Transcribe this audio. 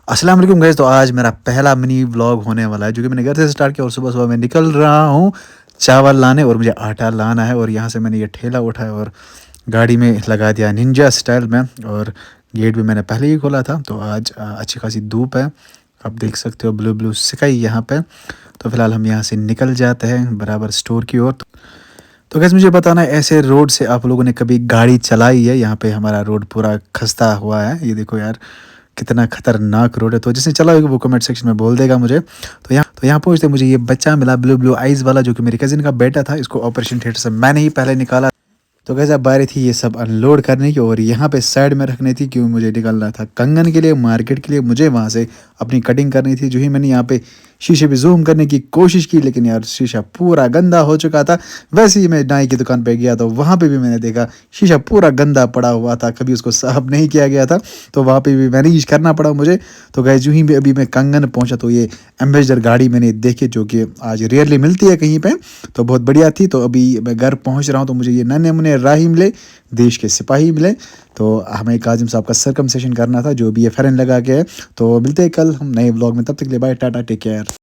अस्सलाम वालेकुम गाइस। तो आज मेरा पहला मिनी व्लॉग होने वाला है जो कि मैंने घर से स्टार्ट किया और सुबह सुबह मैं निकल रहा हूँ चावल लाने और मुझे आटा लाना है। और यहाँ से मैंने ये ठेला उठाया और गाड़ी में लगा दिया निंजा स्टाइल में। और गेट भी मैंने पहले ही खोला था। तो आज अच्छी खासी धूप है, आप देख सकते हो ब्लू ब्लू स्काई यहाँ पे। तो फिलहाल हम यहाँ से निकल जाते हैं बराबर स्टोर की ओर। तो गैस मुझे बताना है, ऐसे रोड से आप लोगों ने कभी गाड़ी चलाई है? यहाँ पे हमारा रोड पूरा खस्ता हुआ है, ये देखो यार कितना खतरनाक रोड है। तो जिसने चला होगा वो कमेंट सेक्शन में बोल देगा मुझे। तो यहाँ पहुंचते मुझे ये बच्चा मिला ब्लू ब्लू आइज वाला, जो कि मेरे कजिन का बेटा था। इसको ऑपरेशन थिएटर से मैंने ही पहले निकाला। तो कैसे अब बारी थी ये सब अनलोड करने की और यहाँ पे साइड में रखनी थी, क्यों मुझे निकलना था कंगन के लिए, मार्केट के लिए। मुझे वहाँ से अपनी कटिंग करनी थी। जो ही मैंने यहाँ पे शीशे पे जूम करने की कोशिश की, लेकिन यार शीशा पूरा गंदा हो चुका था। वैसे ही मैं नाई की दुकान पे गया तो वहाँ पे भी मैंने देखा शीशा पूरा गंदा पड़ा हुआ था, कभी उसको साफ नहीं किया गया था। तो वहाँ पे भी मैनेज करना पड़ा मुझे। तो गए जो ही भी अभी मैं कंगन पहुँचा तो ये एम्बेसडर गाड़ी मैंने देखी, जो कि आज रेयरली मिलती है कहीं पे, तो बहुत बढ़िया थी। तो अभी मैं घर पहुँच रहा हूँ। तो मुझे ये नन्हे मुन्ने राही मिले, देश के सिपाही मिले। तो हमें काजिम साहब का सरकमसेशन करना था, जो भी ये फेरन लगा के है। तो मिलते हैं कल हम नए ब्लॉग में, तब तक के लिए बाय टाटा टेक केयर।